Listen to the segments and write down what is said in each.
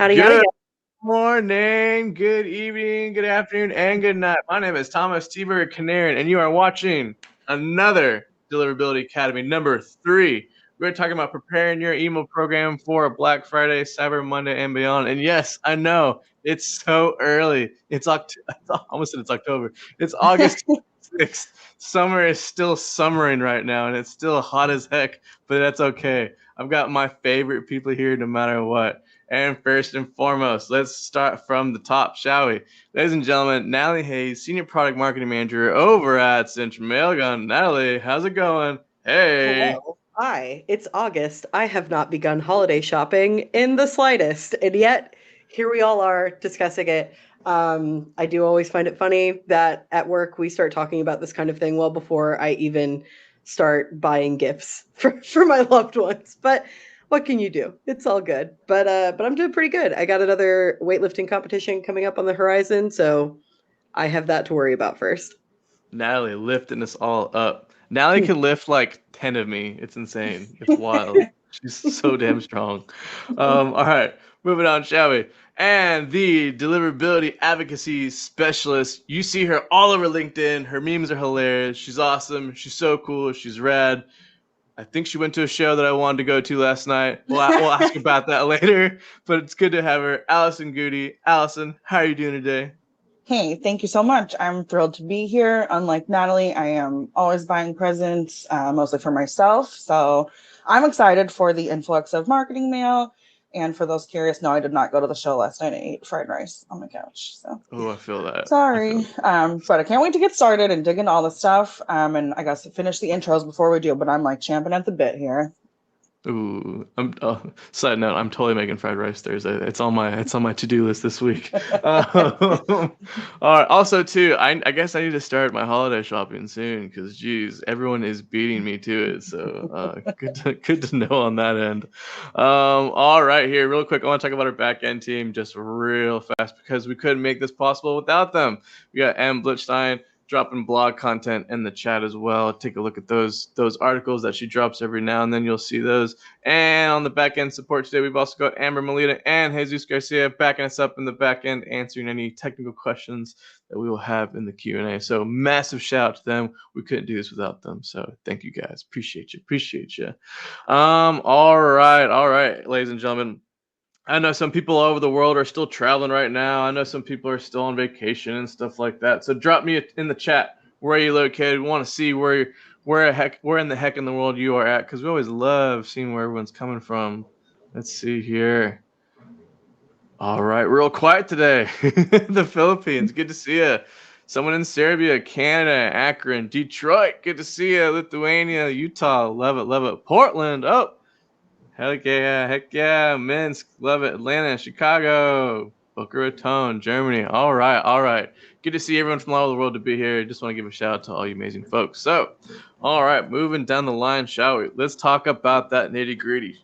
Howdy, howdy, Good guys. morning, good evening, good afternoon, and good night. My name is Thomas T-Bird Canarin, and you are watching another Deliverability Academy number 3. We're talking about preparing your email program for a Black Friday, Cyber Monday, and beyond. And yes, I know it's so early. I almost said it's October. It's August 6th. Summer is still summering right now, and it's still hot as heck, but that's okay. I've got my favorite people here no matter what. And first and foremost, let's start from the top, shall we? Ladies and gentlemen, Natalie Hayes, Senior Product Marketing Manager over at Central Mailgun. Natalie, how's it going? Hey. Hello. Hi, it's August. I have not begun holiday shopping in the slightest, and yet here we all are discussing it. I do always find it funny that at work we start talking about this kind of thing well before I even start buying gifts for my loved ones. But what can you do? It's all good. But I'm doing pretty good. I got another weightlifting competition coming up on the horizon, so I have that to worry about first. Natalie lifting us all up. Natalie can lift like 10 of me. It's insane. It's wild. She's so damn strong. All right, moving on, shall we? And the deliverability advocacy specialist. You see her all over LinkedIn. Her memes are hilarious. She's awesome. She's so cool. She's rad. I think she went to a show that I wanted to go to last night. We'll ask about that later. But it's good to have her. Allison Goody. Allison, how are you doing today? Hey, thank you so much. I'm thrilled to be here. Unlike Natalie, I am always buying presents, mostly for myself. So I'm excited for the influx of marketing mail. And for those curious, no, I did not go to the show last night. I ate fried rice on my couch. So Oh, I feel that. sorry. But I can't wait to get started and dig into all the stuff. And I guess finish the intros before we do. But I'm like champing at the bit here. Ooh, side note, I'm totally making fried rice Thursday. It's on my to-do list this week. All right. Also, too, I guess I need to start my holiday shopping soon because, geez, everyone is beating me to it. So, good to know on that end. All right, here, real quick, I want to talk about our back end team just real fast because we couldn't make this possible without them. We got Em Blitzstein dropping blog content in the chat as well. Take a look at those articles that she drops every now and then. You'll see those. And on the back end support today, we've also got Amber Molina and Jesus Garcia backing us up in the back end, answering any technical questions that we will have in the Q&A. So massive shout out to them. We couldn't do this without them. So thank you guys. Appreciate you. All right, ladies and gentlemen. I know some people all over the world are still traveling right now. I know some people are still on vacation and stuff like that. So drop me in the chat where you're located. We want to see where in the heck in the world you are at, because we always love seeing where everyone's coming from. Let's see here. All right, real quiet today. The Philippines, good to see you. Someone in Serbia, Canada, Akron, Detroit, good to see you. Lithuania, Utah, love it. Portland, oh. Heck yeah. Minsk, love it. Atlanta, Chicago, Boca Raton, Germany. All right. Good to see everyone from all over the world to be here. Just want to give a shout out to all you amazing folks. So, all right, moving down the line, shall we? Let's talk about that nitty gritty.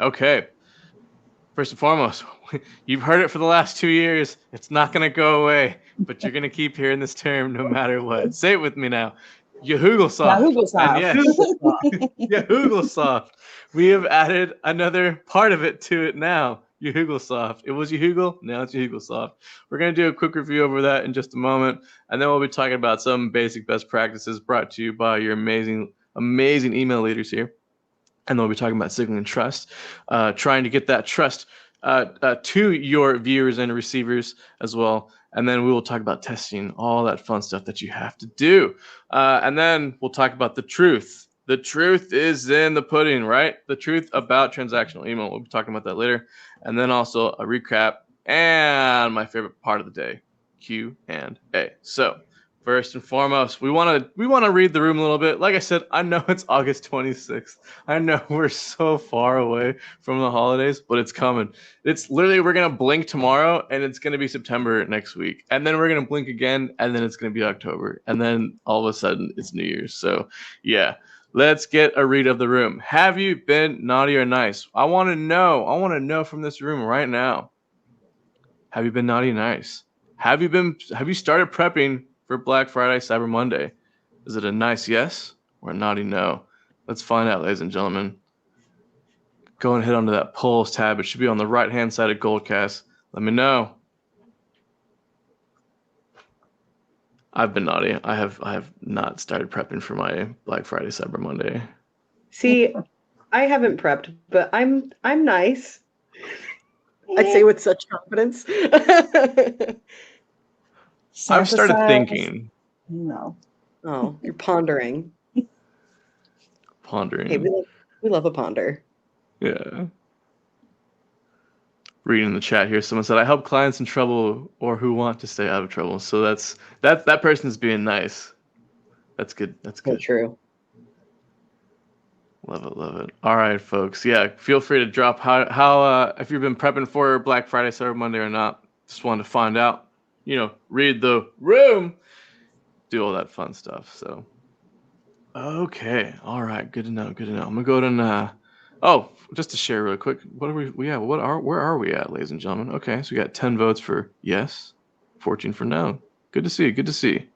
Okay. First and foremost, you've heard it for the last 2 years. It's not going to go away, but you're going to keep hearing this term no matter what. Say it with me now. Yahoogelsoft. And yes, Yahoogelsoft. We have added another part of it to it now. Yahoogelsoft. It was Yahoogle, now it's Yahoogelsoft. We're going to do a quick review over that in just a moment, and then we'll be talking about some basic best practices brought to you by your amazing email leaders here. And then we'll be talking about signaling trust, trying to get that trust to your viewers and receivers as well. And then we will talk about testing, all that fun stuff that you have to do. And then we'll talk about the truth. The truth is in the pudding, right? The truth about transactional email. We'll be talking about that later. And then also a recap and my favorite part of the day, Q&A. So first and foremost, we want to read the room a little bit. Like I said, I know it's August 26th. I know we're so far away from the holidays, but it's coming. It's literally, we're going to blink tomorrow and it's going to be September next week. And then we're going to blink again and then it's going to be October. And then all of a sudden it's New Year's. So yeah, let's get a read of the room. Have you been naughty or nice? I want to know from this room right now. Have you been naughty or nice? Have you started prepping for Black Friday, Cyber Monday? Is it a nice yes or a naughty no? Let's find out, ladies and gentlemen. go and head onto that polls tab. It should be on the right-hand side of Goldcast. Let me know. I've been naughty. I have not started prepping for my Black Friday, Cyber Monday. See, I haven't prepped, but I'm nice. I say with such confidence. I've started thinking. No. Oh, you're pondering. Pondering. Hey, we love a ponder. Yeah. Reading the chat here, someone said, "I help clients in trouble or who want to stay out of trouble." So that person is being nice. That's good. That's good. So true. Love it, love it. All right, folks. Yeah, feel free to drop how if you've been prepping for Black Friday, Cyber Monday or not. Just wanted to find out. Read the room, do all that fun stuff. So, okay, all right, good to know. Good to know. I'm gonna go to just to share real quick. What are we? Yeah, where are we at, ladies and gentlemen? Okay, so we got 10 votes for yes, 14 for no. Good to see. Good to see.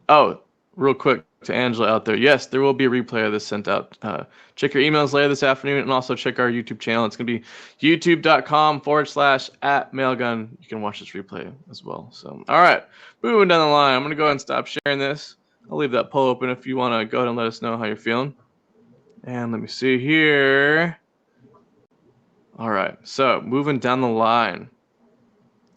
Oh, real quick to Angela out there. Yes, there will be a replay of this sent out. Check your emails later this afternoon and also check our YouTube channel. It's going to be youtube.com/@Mailgun. You can watch this replay as well. So, all right, moving down the line. I'm going to go ahead and stop sharing this. I'll leave that poll open if you want to go ahead and let us know how you're feeling. And let me see here. All right, so moving down the line.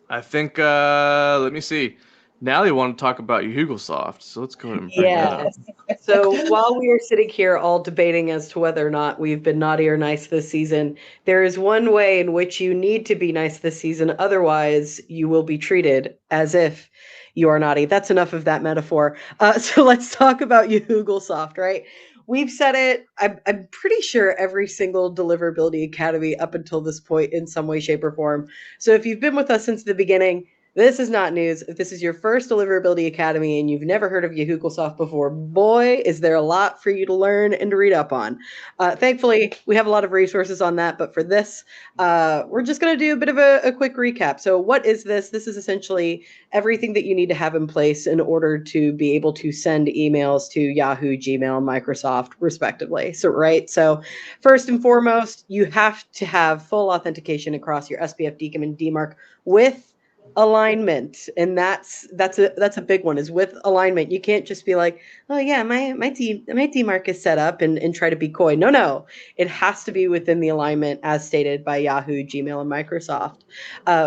I think, let me see. Natalie wanted to talk about Hugelsoft, so let's go ahead and bring that up. So while we are sitting here all debating as to whether or not we've been naughty or nice this season, there is one way in which you need to be nice this season. Otherwise, you will be treated as if you are naughty. That's enough of that metaphor. So let's talk about Hugelsoft, right? We've said it, I'm pretty sure every single Deliverability Academy up until this point in some way, shape, or form. So if you've been with us since the beginning, this is not news. If this is your first Deliverability Academy and you've never heard of Hugelsoft before, boy, is there a lot for you to learn and to read up on. Thankfully, we have a lot of resources on that, but for this, we're just going to do a bit of a quick recap. So what is this? This is essentially everything that you need to have in place in order to be able to send emails to Yahoo, Gmail, Microsoft, respectively. So first and foremost, you have to have full authentication across your SPF, DKIM, and DMARC with alignment, and that's a big one, is with alignment. You can't just be like, oh yeah, my DMARC is set up and try to be coy. No, it has to be within the alignment as stated by Yahoo, Gmail, and Microsoft.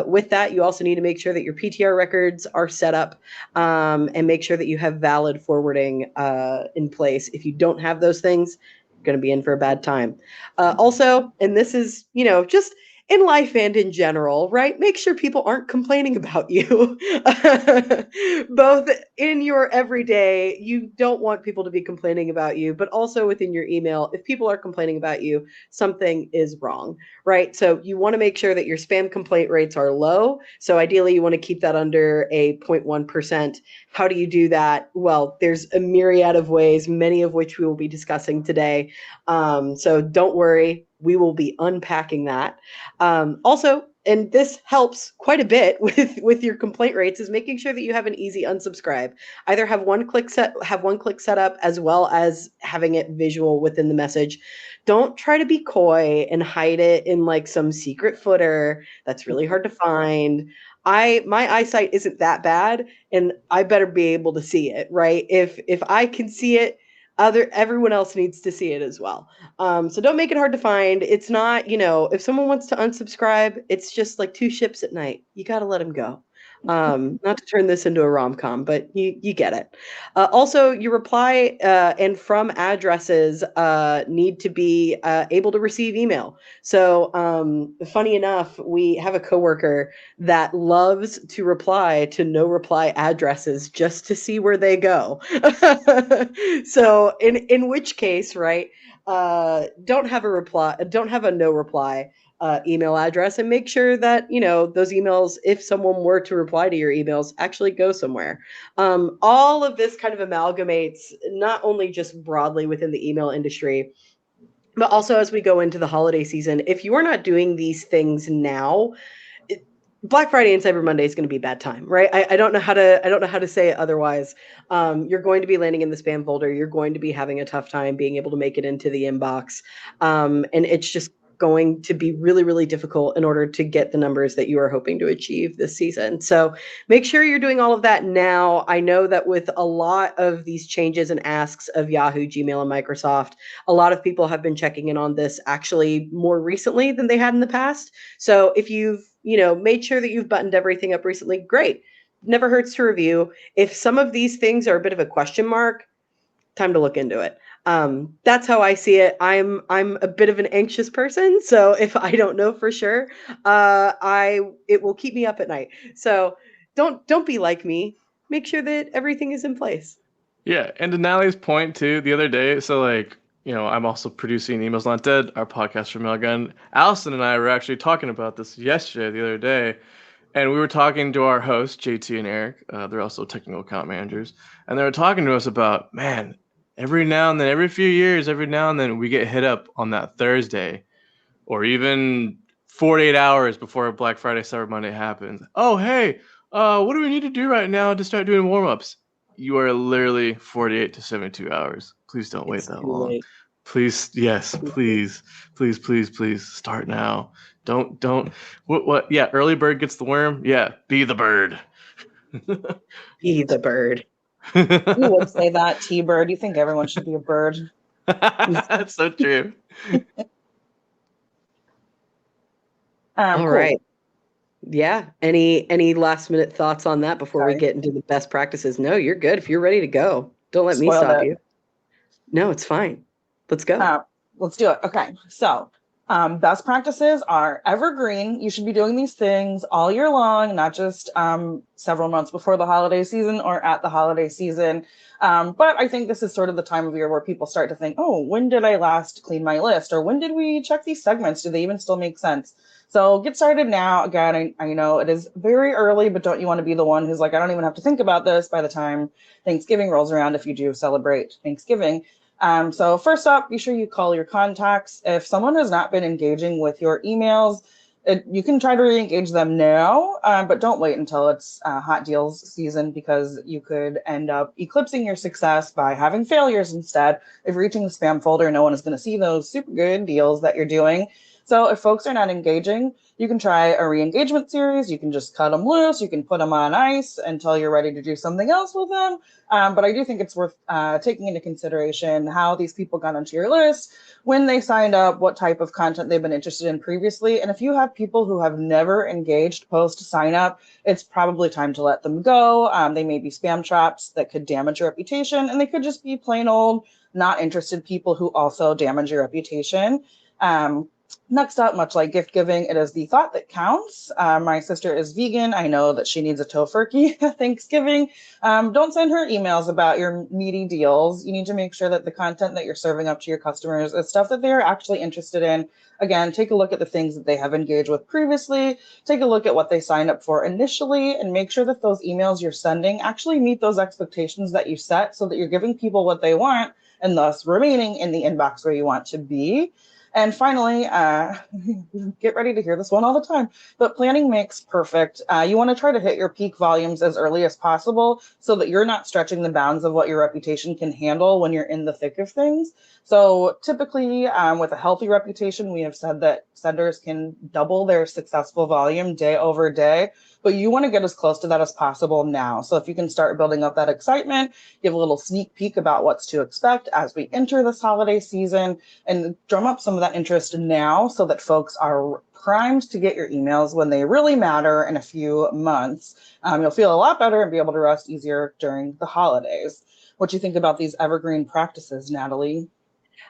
With that, you also need to make sure that your PTR records are set up, and make sure that you have valid forwarding in place. If you don't have those things, you're going to be in for a bad time. Also, and this is just in life and in general, right? Make sure people aren't complaining about you. Both in your everyday, you don't want people to be complaining about you, but also within your email, if people are complaining about you, something is wrong, right? So you want to make sure that your spam complaint rates are low. So ideally, you want to keep that under a 0.1%. How do you do that? Well, there's a myriad of ways, many of which we will be discussing today. So don't worry. We will be unpacking that. Also, and this helps quite a bit with your complaint rates, is making sure that you have an easy unsubscribe. Either have one click set up, as well as having it visual within the message. Don't try to be coy and hide it in like some secret footer that's really hard to find. My eyesight isn't that bad, and I better be able to see it, right? If I can see it, everyone else needs to see it as well. So don't make it hard to find. It's not, if someone wants to unsubscribe, it's just like two ships at night. You got to let them go. Not to turn this into a rom-com, but you get it. Also, your reply and from addresses need to be able to receive email. So funny enough, we have a coworker that loves to reply to no reply addresses just to see where they go. So in which case, right, don't have a no reply email address, and make sure that those emails, if someone were to reply to your emails, actually go somewhere. All of this kind of amalgamates not only just broadly within the email industry, but also as we go into the holiday season. If you are not doing these things now, Black Friday and Cyber Monday is going to be a bad time, right? I don't know how to say it otherwise. You're going to be landing in the spam folder. You're going to be having a tough time being able to make it into the inbox, and it's just going to be really, really difficult in order to get the numbers that you are hoping to achieve this season. So make sure you're doing all of that now. I know that with a lot of these changes and asks of Yahoo, Gmail, and Microsoft, a lot of people have been checking in on this actually more recently than they had in the past. So if you've made sure that you've buttoned everything up recently, great. Never hurts to review. If some of these things are a bit of a question mark, time to look into it. That's how I see it. I'm a bit of an anxious person, so if I don't know for sure, it will keep me up at night. So don't be like me. Make sure that everything is in place. Yeah, and to Natalie's point too, the other day, so like, I'm also producing Emails Not Dead, our podcast for Mailgun. Allison and I were actually talking about this yesterday, the other day, and we were talking to our hosts, JT and Eric. They're also technical account managers, and they were talking to us about, man, every now and then, every few years, every now and then, we get hit up on that Thursday, or even 48 hours before Black Friday, Cyber Monday happens. Oh, hey, what do we need to do right now to start doing warm-ups? You are literally 48 to 72 hours. Please don't wait It's that too long. late. Please, yes, please, please, please, please start now. Don't. What? Yeah, early bird gets the worm. Yeah, be the bird. Be the bird. You would say that, T-Bird. You think everyone should be a bird. That's so true. All Cool. right. Yeah. Any last minute thoughts on that before we Sorry. get into the best practices? No, you're good. If you're ready to go, don't let me Spoiled stop it. you. No, it's fine. Let's go. Let's do it. Okay. So best practices are evergreen. You should be doing these things all year long, not just several months before the holiday season or at the holiday season. But I think this is sort of the time of year where people start to think, oh, when did I last clean my list? Or when did we check these segments? Do they even still make sense? So get started now. Again, I know it is very early, but don't you want to be the one who's like, I don't even have to think about this by the time Thanksgiving rolls around if you do celebrate Thanksgiving. So first up, be sure you call your contacts. If someone has not been engaging with your emails, you can try to re-engage them now, but don't wait until it's hot deals season, because you could end up eclipsing your success by having failures instead. If you're reaching the spam folder, no one is going to see those super good deals that you're doing. So if folks are not engaging, you can try a re-engagement series. You can just cut them loose. You can put them on ice until you're ready to do something else with them. But I do think it's worth taking into consideration how these people got onto your list, when they signed up, what type of content they've been interested in previously. And if you have people who have never engaged post sign up, it's probably time to let them go. They may be spam traps that could damage your reputation, and they could just be plain old not interested people who also damage your reputation. Next up, much like gift giving, it is the thought that counts. My sister is vegan. I know that she needs a tofurkey at Thanksgiving. Don't send her emails about your meaty deals. You need to make sure that the content that you're serving up to your customers is stuff that they're actually interested in. Again, take a look at the things that they have engaged with previously. Take a look at what they signed up for initially, and make sure that those emails you're sending actually meet those expectations that you set, so that you're giving people what they want and thus remaining in the inbox where you want to be. And finally, get ready to hear this one all the time, but planning makes perfect. You want to try to hit your peak volumes as early as possible, so that you're not stretching the bounds of what your reputation can handle when you're in the thick of things. So typically, with a healthy reputation, we have said that senders can double their successful volume day over day, but you want to get as close to that as possible now. So if you can start building up that excitement, give a little sneak peek about what's to expect as we enter this holiday season, and drum up some of that interest now, so that folks are primed to get your emails when they really matter in a few months. You'll feel a lot better and be able to rest easier during the holidays. What do you think about these evergreen practices, Natalie?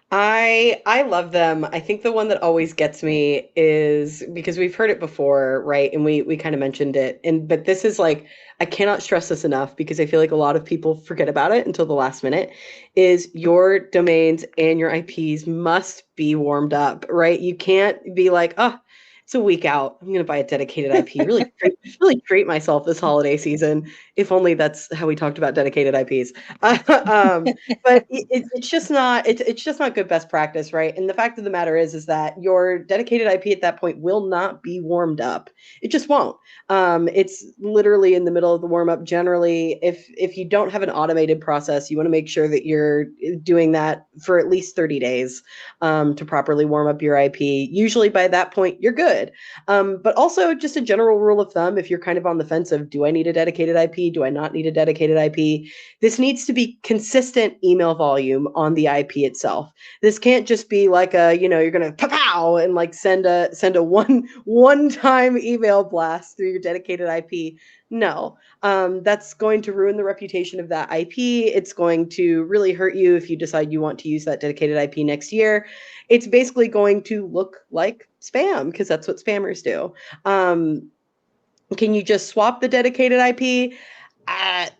I love them. I think the one that always gets me is because we've heard it before, right? And we kind of mentioned it. But this is like, I cannot stress this enough, because I feel like a lot of people forget about it until the last minute, is your domains and your IPs must be warmed up, right? You can't be like, oh, It's a week out. I'm going to buy a dedicated IP. Really treat myself this holiday season. If only that's how we talked about dedicated IPs. But it's just not. It's just not good best practice, right? And the fact of the matter is that your dedicated IP at that point will not be warmed up. It just won't. It's literally in the middle of the warm up. Generally, if you don't have an automated process, you want to make sure that you're doing that for at least 30 days to properly warm up your IP. Usually by that point, you're good. But also just a general rule of thumb, if you're kind of on the fence of, do I need a dedicated IP? Do I not need a dedicated IP? This needs to be consistent email volume on the IP itself. This can't just be like you're going to pow and like send a one-time email blast through your dedicated IP. No, that's going to ruin the reputation of that IP. It's going to really hurt you if you decide you want to use that dedicated IP next year. It's basically going to look like spam because that's what spammers do. Can you just swap the dedicated IP?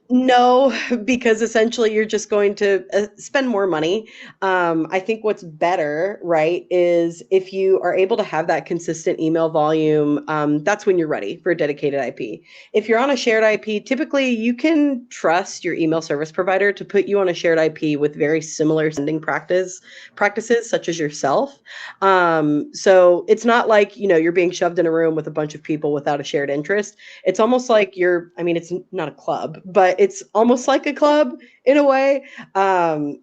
No, because essentially you're just going to spend more money. I think what's better, right, is if you are able to have that consistent email volume, that's when you're ready for a dedicated IP. If you're on a shared IP, typically you can trust your email service provider to put you on a shared IP with very similar sending practices, such as yourself. So it's not like, you're being shoved in a room with a bunch of people without a shared interest. It's almost like it's not a club, but it's almost like a club in a way.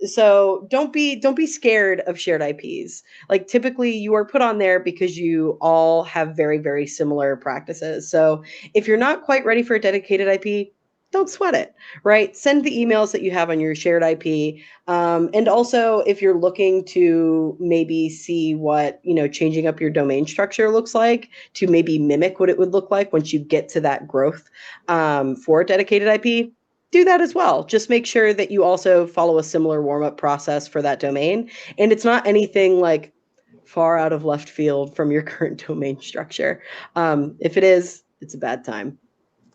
So don't be scared of shared IPs. Like typically you are put on there because you all have very, very similar practices. So if you're not quite ready for a dedicated IP, don't sweat it, right? Send the emails that you have on your shared IP. And also if you're looking to maybe see what, changing up your domain structure looks like to maybe mimic what it would look like once you get to that growth for a dedicated IP, do that as well. Just make sure that you also follow a similar warm-up process for that domain. And it's not anything like far out of left field from your current domain structure. If it is, it's a bad time.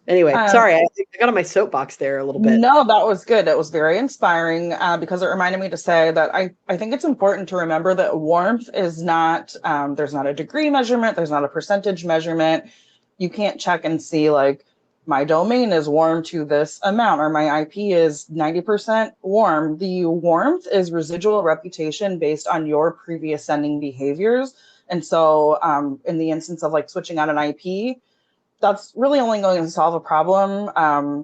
Anyway, sorry, I got on my soapbox there a little bit. No, that was good. It was very inspiring because it reminded me to say that I think it's important to remember that warmth is not, there's not a degree measurement, there's not a percentage measurement. You can't check and see like my domain is warm to this amount or my IP is 90% warm. The warmth is residual reputation based on your previous sending behaviors. And so in the instance of like switching out an IP, that's really only going to solve a problem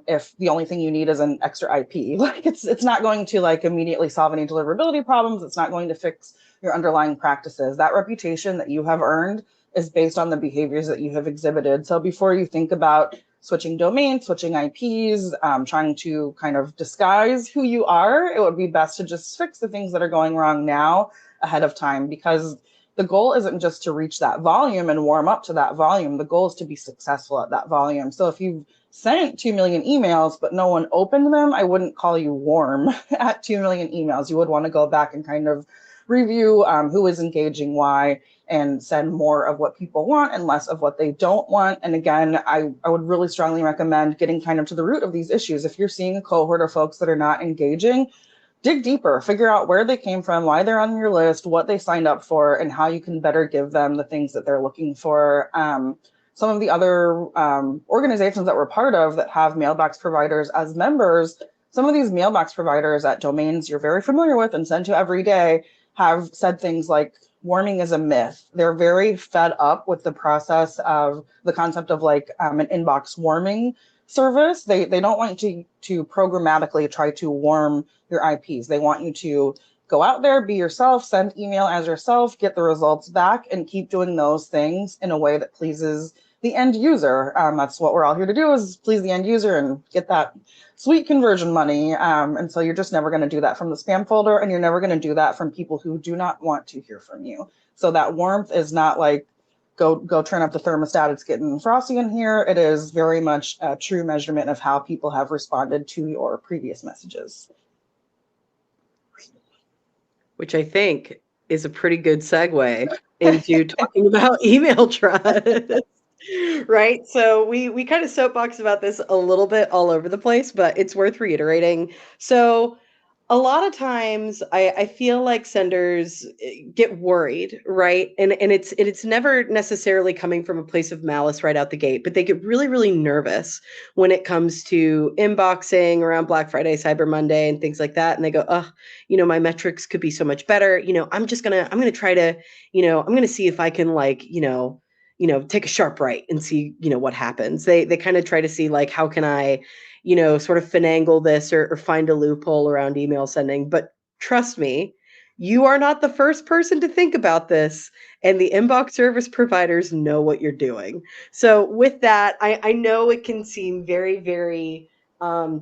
if the only thing you need is an extra IP. Like it's not going to like immediately solve any deliverability problems. It's not going to fix your underlying practices. That reputation that you have earned is based on the behaviors that you have exhibited. So before you think about switching domains, switching IPs, trying to kind of disguise who you are, it would be best to just fix the things that are going wrong now ahead of time, because the goal isn't just to reach that volume and warm up to that volume. The goal is to be successful at that volume. So if you've sent 2 million emails, but no one opened them, I wouldn't call you warm at 2 million emails. You would want to go back and kind of review who is engaging, why, and send more of what people want and less of what they don't want. And again, I would really strongly recommend getting kind of to the root of these issues. If you're seeing a cohort of folks that are not engaging, dig deeper, figure out where they came from, why they're on your list, what they signed up for, and how you can better give them the things that they're looking for. Some of the other organizations that we're part of that have mailbox providers as members, some of these mailbox providers at domains you're very familiar with and send to every day have said things like, warming is a myth. They're very fed up with the process of the concept of like an inbox warming service. They don't want you to programmatically try to warm your IPs. They want you to go out there, be yourself, send email as yourself, get the results back, and keep doing those things in a way that pleases the end user. That's what we're all here to do, is please the end user and get that sweet conversion money. And so you're just never going to do that from the spam folder, and you're never going to do that from people who do not want to hear from you. So that warmth is not like, go turn up the thermostat, it's getting frosty in here. It is very much a true measurement of how people have responded to your previous messages. Which I think is a pretty good segue into talking about email trust. Right? So we kind of soapbox about this a little bit all over the place, but it's worth reiterating. So A lot of times I feel like senders get worried, right? And it's never necessarily coming from a place of malice right out the gate, but they get really, really nervous when it comes to inboxing around Black Friday, Cyber Monday, and things like that. And they go, oh, my metrics could be so much better. I'm gonna try to, I'm gonna see if I can like, take a sharp right and see, what happens. They kind of try to see like, how can I sort of finagle this or find a loophole around email sending. But trust me, you are not the first person to think about this, and the inbox service providers know what you're doing. So, with that, I know it can seem very, very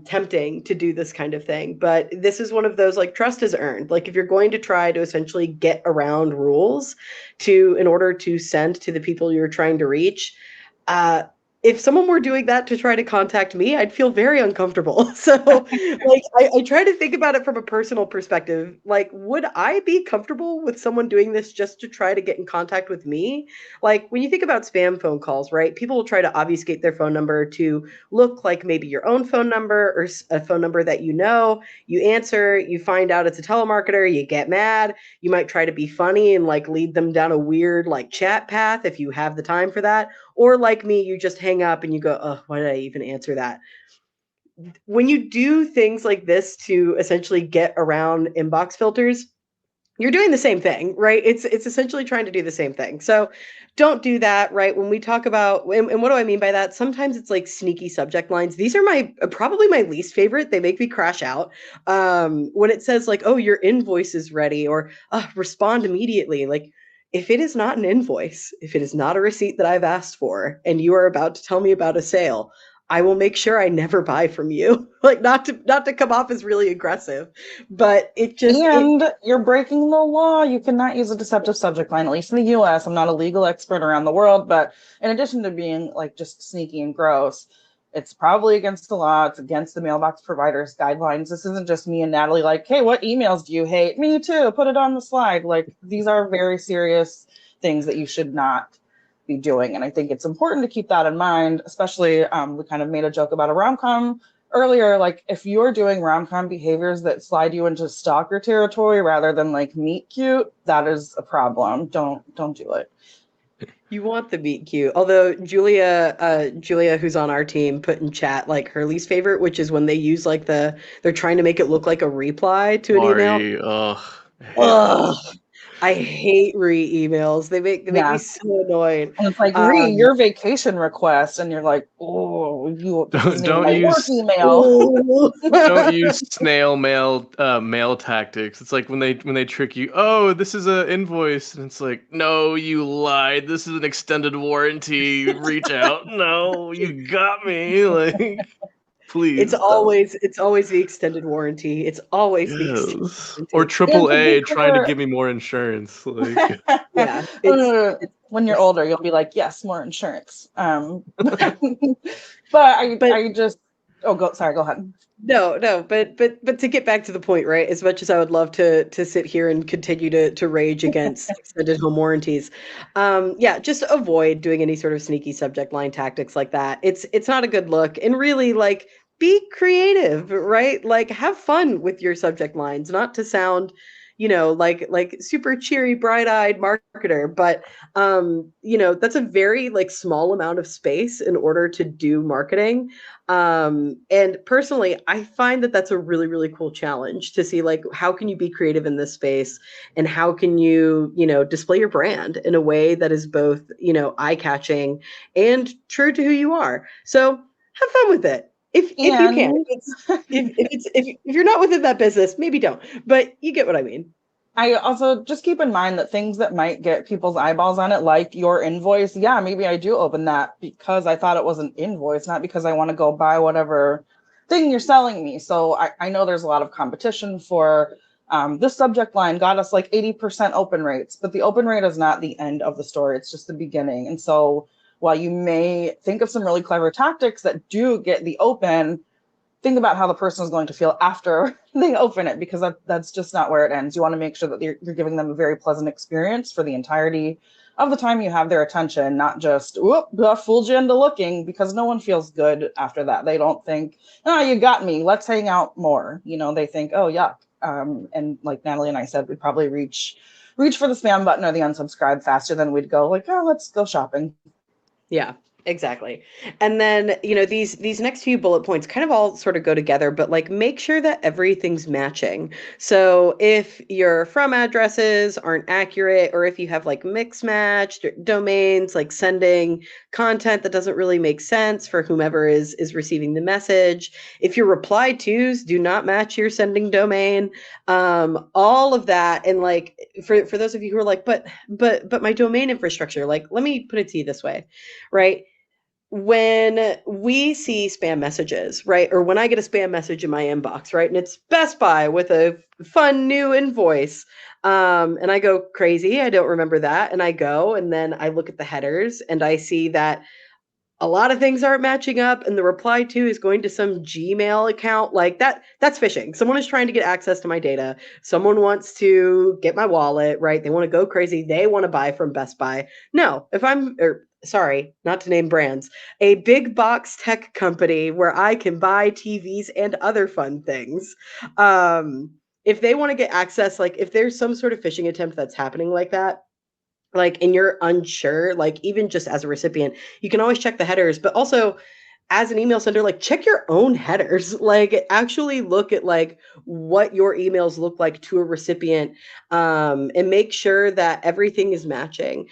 tempting to do this kind of thing, but this is one of those like trust is earned. Like, if you're going to try to essentially get around rules in order to send to the people you're trying to reach, uh, if someone were doing that to try to contact me, I'd feel very uncomfortable. So, like, I try to think about it from a personal perspective. Like, would I be comfortable with someone doing this just to try to get in contact with me? Like, when you think about spam phone calls, right? People will try to obfuscate their phone number to look like maybe your own phone number or a phone number that you know. You answer, you find out it's a telemarketer, you get mad. You might try to be funny and like lead them down a weird like chat path if you have the time for that. Or like me, you just hang up and you go, oh, why did I even answer that? When you do things like this to essentially get around inbox filters, you're doing the same thing, right? It's essentially trying to do the same thing. So don't do that, right? When we talk about, and what do I mean by that? Sometimes it's like sneaky subject lines. These are probably my least favorite. They make me crash out. When it says like, oh, your invoice is ready, or respond immediately. Like, if it is not an invoice, if it is not a receipt that I've asked for, and you are about to tell me about a sale, I will make sure I never buy from you. Like, not to come off as really aggressive, but And you're breaking the law. You cannot use a deceptive subject line, at least in the US. I'm not a legal expert around the world, but in addition to being like just sneaky and gross, it's probably against the law. It's against the mailbox providers guidelines. This isn't just me and Natalie like, hey, what emails do you hate? Me too. Put it on the slide. Like, these are very serious things that you should not be doing. And I think it's important to keep that in mind, especially we kind of made a joke about a rom-com earlier. Like, if you're doing rom-com behaviors that slide you into stalker territory rather than like meet cute, that is a problem. Don't do it. You want the meet cute. Although Julia, who's on our team, put in chat like her least favorite, which is when they use like they're trying to make it look like a reply to an email. Ugh. I hate re-emails. They make me so annoyed. And it's like, your vacation request, and you're like, oh, you don't use email. Don't use snail mail mail tactics. It's like when they trick you. Oh, this is an invoice, and it's like, no, you lied. This is an extended warranty. Reach out. No, you got me. Like, please. It's always the extended warranty. It's always the extended warranty. Or AAA trying to give me more insurance. Like, yeah. When you're older, you'll be like, yes, more insurance. But I just go ahead. No, but to get back to the point, right? As much as I would love to sit here and continue to rage against extended home warranties, just avoid doing any sort of sneaky subject line tactics like that. It's not a good look, and really, like, be creative, right? Like, have fun with your subject lines, not to sound, like super cheery, bright-eyed marketer, but that's a very like small amount of space in order to do marketing. And personally, I find that that's a really, really cool challenge to see, like, how can you be creative in this space, and how can you, display your brand in a way that is both, eye-catching and true to who you are. So have fun with it. If you can. If you're not within that business, maybe don't. But you get what I mean. I also just keep in mind that things that might get people's eyeballs on it, like your invoice, maybe I do open that because I thought it was an invoice, not because I want to go buy whatever thing you're selling me. So I know there's a lot of competition for this subject line got us like 80% open rates, but the open rate is not the end of the story. It's just the beginning. And so while you may think of some really clever tactics that do get the open, think about how the person is going to feel after they open it, because that's just not where it ends. You want to make sure that you're giving them a very pleasant experience for the entirety of the time you have their attention, not just, whoop, fooled you into looking, because no one feels good after that. They don't think, oh, you got me, let's hang out more. They think, oh, yuck, And like Natalie and I said, we'd probably reach for the spam button or the unsubscribe faster than we'd go like, oh, let's go shopping. Yeah, exactly. And then, these next few bullet points kind of all sort of go together, but like make sure that everything's matching. So if your from addresses aren't accurate, or if you have like mix matched domains, like sending content that doesn't really make sense for whomever is receiving the message, if your reply tos do not match your sending domain, all of that. And like for those of you who are like, but my domain infrastructure, like, let me put it to you this way, right? When we see spam messages, right? Or when I get a spam message in my inbox, right? And it's Best Buy with a fun new invoice. And I go crazy. I don't remember that. And I go and then I look at the headers and I see that a lot of things aren't matching up, and the reply to is going to some Gmail account. Like that's phishing. Someone is trying to get access to my data. Someone wants to get my wallet, right? They want to go crazy. They want to buy from Best Buy. No, if I'm sorry, not to name brands, a big box tech company where I can buy TVs and other fun things. If they want to get access, like if there's some sort of phishing attempt that's happening like that, like, and you're unsure, like even just as a recipient, you can always check the headers, but also as an email sender, like check your own headers, like actually look at like what your emails look like to a recipient, and make sure that everything is matching.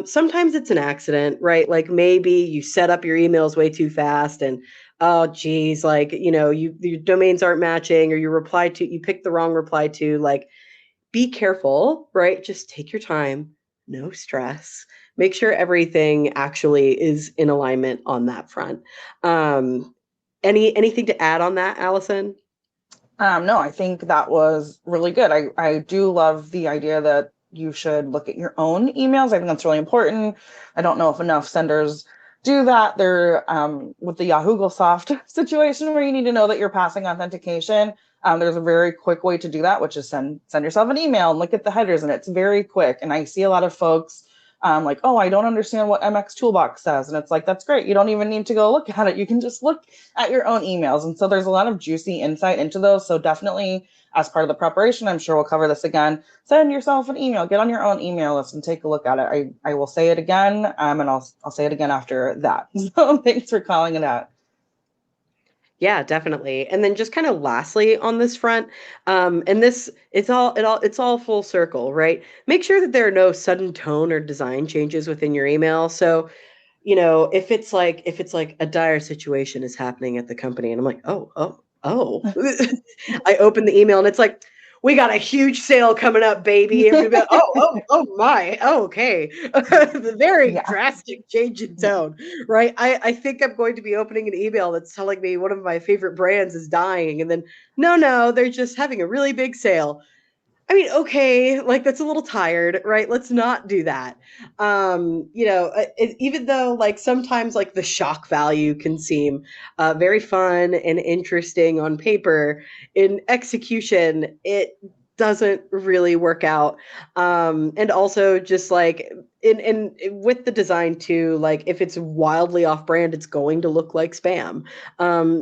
Sometimes it's an accident, right? Like maybe you set up your emails way too fast and oh geez, like, your domains aren't matching, or you picked the wrong reply to, like, be careful, right? Just take your time, no stress. Make sure everything actually is in alignment on that front. Anything to add on that, Allison? No, I think that was really good. I do love the idea that you should look at your own emails. I think that's really important. I don't know if enough senders do that. They're with the Yahoo Soft situation where you need to know that you're passing authentication. There's a very quick way to do that, which is send yourself an email and look at the headers, and it's very quick. And I see a lot of folks like, oh, I don't understand what MX Toolbox says. And it's like, that's great. You don't even need to go look at it. You can just look at your own emails. And so there's a lot of juicy insight into those. So definitely, as part of the preparation, I'm sure we'll cover this again, send yourself an email, get on your own email list and take a look at it. I will say it again, and I'll say it again after that. So thanks for calling it out. Yeah, definitely. And then just kind of lastly on this front, and this it's all full circle, right? Make sure that there are no sudden tone or design changes within your email. So, if it's like a dire situation is happening at the company and I'm like, oh. I open the email and it's like, we got a huge sale coming up, baby. Everybody, oh my, okay. The very drastic change in tone, right? I think I'm going to be opening an email that's telling me one of my favorite brands is dying, and then no, they're just having a really big sale. I mean, okay, like that's a little tired, right? Let's not do that. Even though like sometimes like the shock value can seem very fun and interesting on paper, in execution, it doesn't really work out. And also just like in with the design too, like if it's wildly off brand, it's going to look like spam.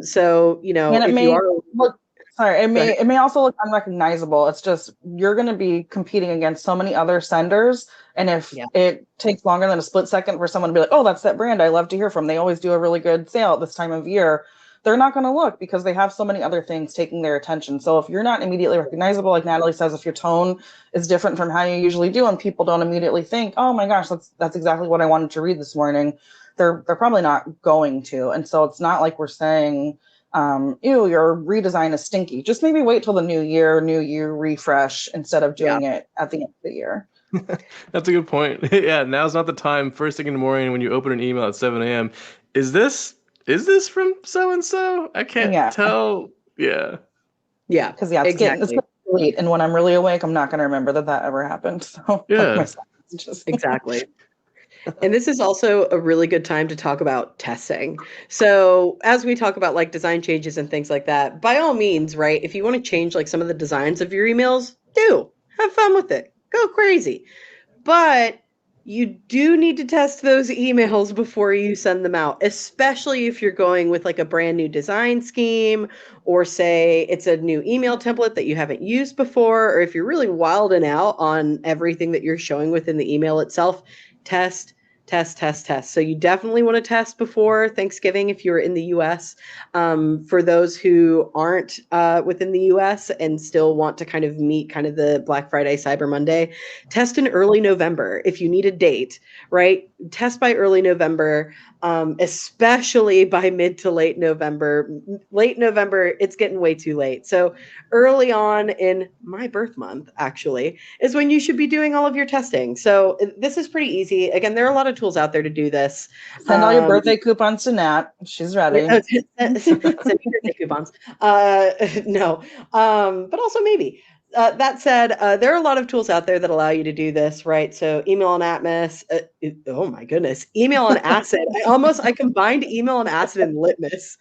So, and it if may you are look sorry, it may also look unrecognizable. It's just you're going to be competing against so many other senders, and if it takes longer than a split second for someone to be like, "Oh, that's that brand I love to hear from. They always do a really good sale at this time of year." They're not going to look because they have so many other things taking their attention. So if you're not immediately recognizable, like Natalie says, if your tone is different from how you usually do, and people don't immediately think, "Oh my gosh, that's exactly what I wanted to read this morning," they're probably not going to. And so it's not like we're saying, ew, your redesign is stinky. Just maybe wait till the new year refresh instead of doing it at the end of the year. That's a good point. Yeah, now's not the time. First thing in the morning when you open an email at 7 a.m. Is this from so and so? I can't tell. Yeah. Yeah. Because it's getting late, and when I'm really awake, I'm not going to remember that ever happened. So yeah, exactly. And this is also a really good time to talk about testing. So as we talk about like design changes and things like that, by all means, right? If you want to change like some of the designs of your emails, have fun with it. Go crazy. But You do need to test those emails before you send them out, especially if you're going with like a brand new design scheme, or say it's a new email template that you haven't used before, or if you're really wilding out on everything that you're showing within the email itself. Test, test. So you definitely want to test before Thanksgiving if you're in the US. For those who aren't within the US and still want to kind of meet kind of the Black Friday, Cyber Monday, test in early November if you need a date, right? Test by early November, especially by mid to late November. Late November, it's getting way too late. So early on in my birth month, actually, is when you should be doing all of your testing. So this is pretty easy. Again, there are a lot of tools out there to do this. Send all your birthday coupons to Nat. She's ready. Send me birthday coupons. No, but also maybe. That said, there are a lot of tools out there that allow you to do this, right? So email on Atmos. Oh my goodness, email on Acid. I combined email on Acid and Litmus.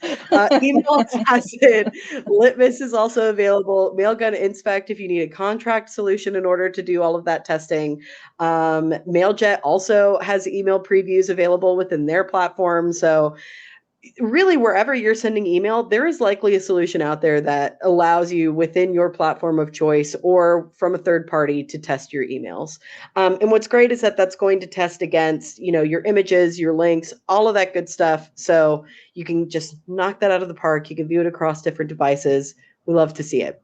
Email on Acid. Litmus is also available. Mailgun Inspect if you need a contract solution in order to do all of that testing. Mailjet also has email previews available within their platform. So really, wherever you're sending email, there is likely a solution out there that allows you within your platform of choice or from a third party to test your emails. And what's great is that that's going to test against, your images, your links, all of that good stuff. So you can just knock that out of the park. You can view it across different devices. We love to see it.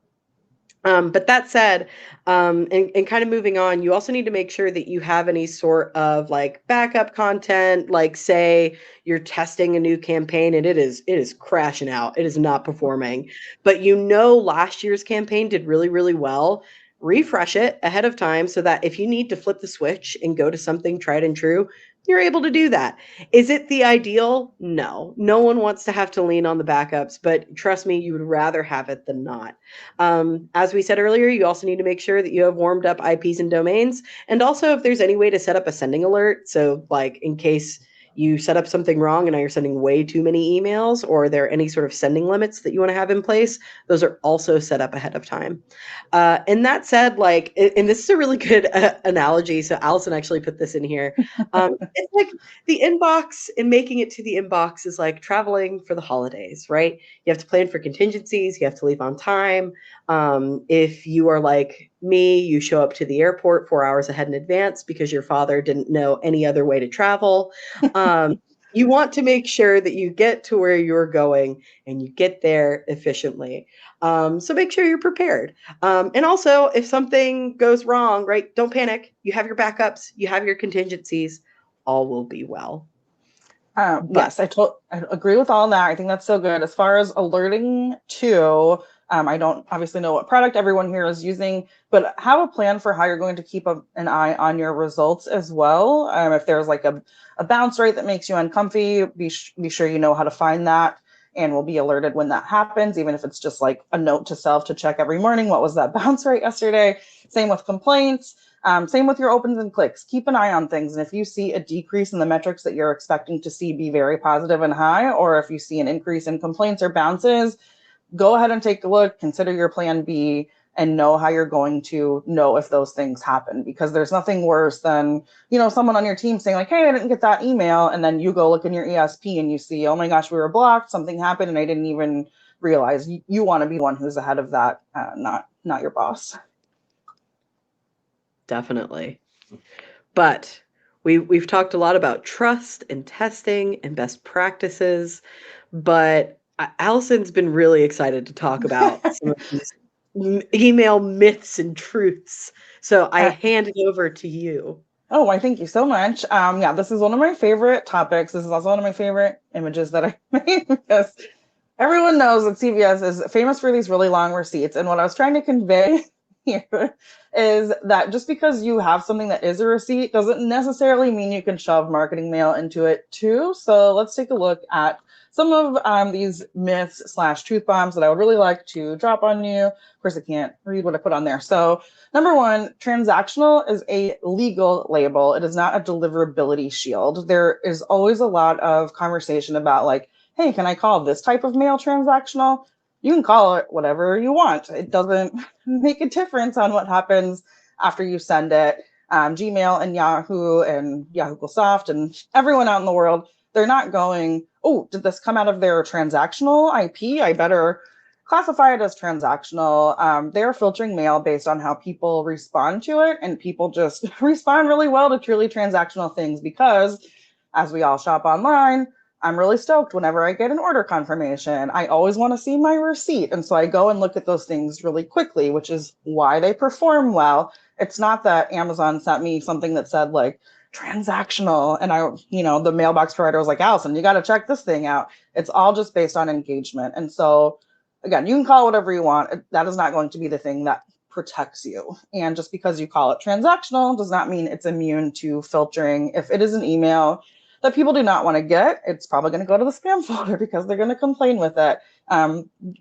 But that said, and kind of moving on, you also need to make sure that you have any sort of like backup content, like say you're testing a new campaign and it is crashing out. It is not performing, but last year's campaign did really, really well. Refresh it ahead of time so that if you need to flip the switch and go to something tried and true, you're able to do that. Is it the ideal? No. No one wants to have to lean on the backups, but trust me, you would rather have it than not. As we said earlier, you also need to make sure that you have warmed up IPs and domains. And also if there's any way to set up a sending alert. So like in case you set up something wrong and now you're sending way too many emails, or there are any sort of sending limits that you want to have in place, those are also set up ahead of time. And that said, and this is a really good analogy. So Allison actually put this in here. It's like the inbox, and making it to the inbox is like traveling for the holidays, right? You have to plan for contingencies. You have to leave on time. If you are like me, you show up to the airport 4 hours ahead in advance because your father didn't know any other way to travel. You want to make sure that you get to where you're going and you get there efficiently. So make sure you're prepared. And also, if something goes wrong, right, don't panic. You have your backups, you have your contingencies. All will be well. Yes, I agree with all that. I think that's so good. As far as alerting too, I don't obviously know what product everyone here is using, but have a plan for how you're going to keep an eye on your results as well. If there's like a bounce rate that makes you uncomfy, be sure you know how to find that, and will be alerted when that happens, even if it's just like a note to self to check every morning, what was that bounce rate yesterday? Same with complaints. Same with your opens and clicks. Keep an eye on things. And if you see a decrease in the metrics that you're expecting to see be very positive and high, or if you see an increase in complaints or bounces, go ahead and take a look, consider your plan B, and know how you're going to know if those things happen. Because there's nothing worse than, someone on your team saying like, hey, I didn't get that email. And then you go look in your ESP and you see, oh my gosh, we were blocked. Something happened and I didn't even realize. You want to be the one who's ahead of that, not your boss. Definitely. But we've talked a lot about trust and testing and best practices, but Allison's been really excited to talk about some of these email myths and truths. So I hand it over to you. Oh, why, thank you so much. Yeah, this is one of my favorite topics. This is also one of my favorite images that I made because everyone knows that CVS is famous for these really long receipts. And what I was trying to convey here is that just because you have something that is a receipt doesn't necessarily mean you can shove marketing mail into it too. So let's take a look at some of these myths / truth bombs that I would really like to drop on you. Of course, I can't read what I put on there. So number one, transactional is a legal label. It is not a deliverability shield. There is always a lot of conversation about like, hey, can I call this type of mail transactional? You can call it whatever you want. It doesn't make a difference on what happens after you send it. Gmail and Yahoo Soft and everyone out in the world, they're not going, oh, did this come out of their transactional IP? I better classify it as transactional. They're filtering mail based on how people respond to it, and people just respond really well to truly transactional things because, as we all shop online, I'm really stoked whenever I get an order confirmation. I always want to see my receipt. And so I go and look at those things really quickly, which is why they perform well. It's not that Amazon sent me something that said like transactional and the mailbox provider was like, Allison, you got to check this thing out. It's all just based on engagement. And so again, you can call it whatever you want. That is not going to be the thing that protects you. And just because you call it transactional does not mean it's immune to filtering. If it is an email that people do not want to get, it's probably going to go to the spam folder because they're going to complain with it.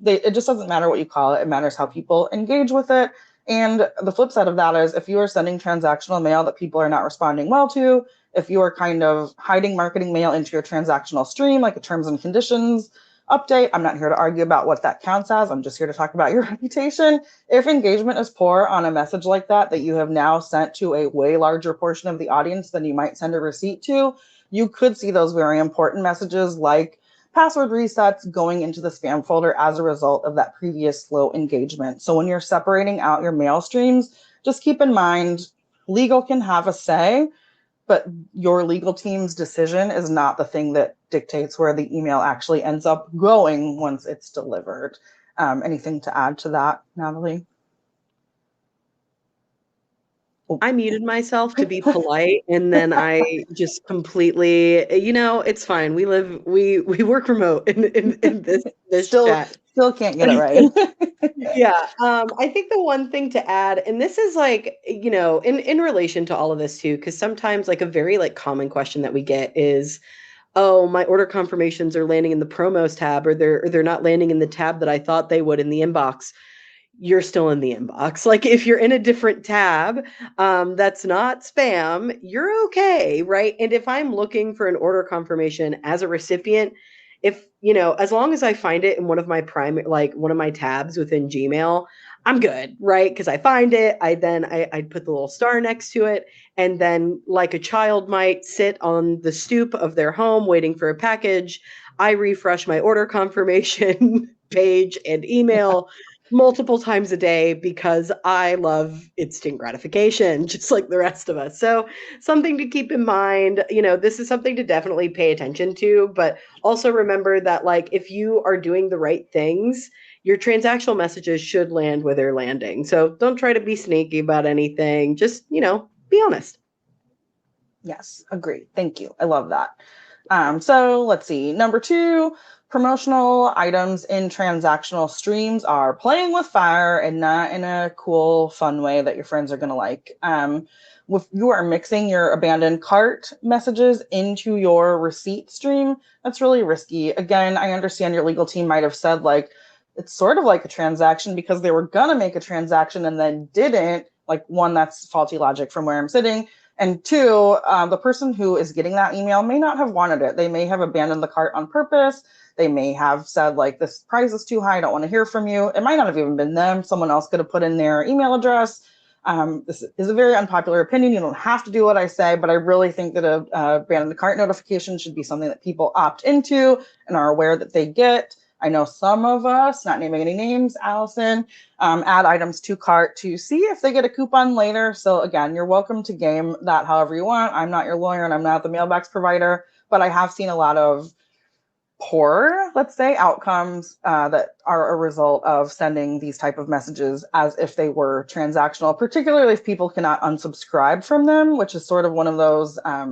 It just doesn't matter what you call it. It matters how people engage with it. And the flip side of that is if you are sending transactional mail that people are not responding well to, if you are kind of hiding marketing mail into your transactional stream, like a terms and conditions update, I'm not here to argue about what that counts as. I'm just here to talk about your reputation. If engagement is poor on a message like that you have now sent to a way larger portion of the audience than you might send a receipt to, you could see those very important messages like password resets going into the spam folder as a result of that previous low engagement. So when you're separating out your mail streams, just keep in mind, legal can have a say, but your legal team's decision is not the thing that dictates where the email actually ends up going once it's delivered. Anything to add to that, Natalie? I muted myself to be polite, and then I just completely, it's fine. We work remote in this chat. Still can't get it right. Yeah. I think the one thing to add, and this is like, in relation to all of this too, because sometimes like a very like common question that we get is, oh, my order confirmations are landing in the promos tab, or they're not landing in the tab that I thought they would in the inbox. You're still in the inbox. Like if you're in a different tab, that's not spam, you're okay, right? And if I'm looking for an order confirmation as a recipient, if, as long as I find it in one of my one of my tabs within Gmail, I'm good, right? Because I find it, I'd put the little star next to it. And then like a child might sit on the stoop of their home waiting for a package, I refresh my order confirmation page and email multiple times a day because I love instant gratification, just like the rest of us. So something to keep in mind, this is something to definitely pay attention to, but also remember that like if you are doing the right things, your transactional messages should land where they're landing. So don't try to be sneaky about anything. Just, be honest. Yes, agreed. Thank you. I love that. So let's see. Number 2, promotional items in transactional streams are playing with fire and not in a cool, fun way that your friends are going to like. If you are mixing your abandoned cart messages into your receipt stream, that's really risky. Again, I understand your legal team might have said like, it's sort of like a transaction because they were going to make a transaction and then didn't. Like, one, that's faulty logic from where I'm sitting. And 2, the person who is getting that email may not have wanted it. They may have abandoned the cart on purpose. They may have said like, this price is too high, I don't want to hear from you. It might not have even been them. Someone else could have put in their email address. This is a very unpopular opinion. You don't have to do what I say, but I really think that a abandoned cart notification should be something that people opt into and are aware that they get. I know some of us, not naming any names, Allison, add items to cart to see if they get a coupon later. So again, you're welcome to game that however you want. I'm not your lawyer and I'm not the mailbox provider, but I have seen a lot of poor, let's say, outcomes that are a result of sending these type of messages as if they were transactional, particularly if people cannot unsubscribe from them, which is sort of one of those, I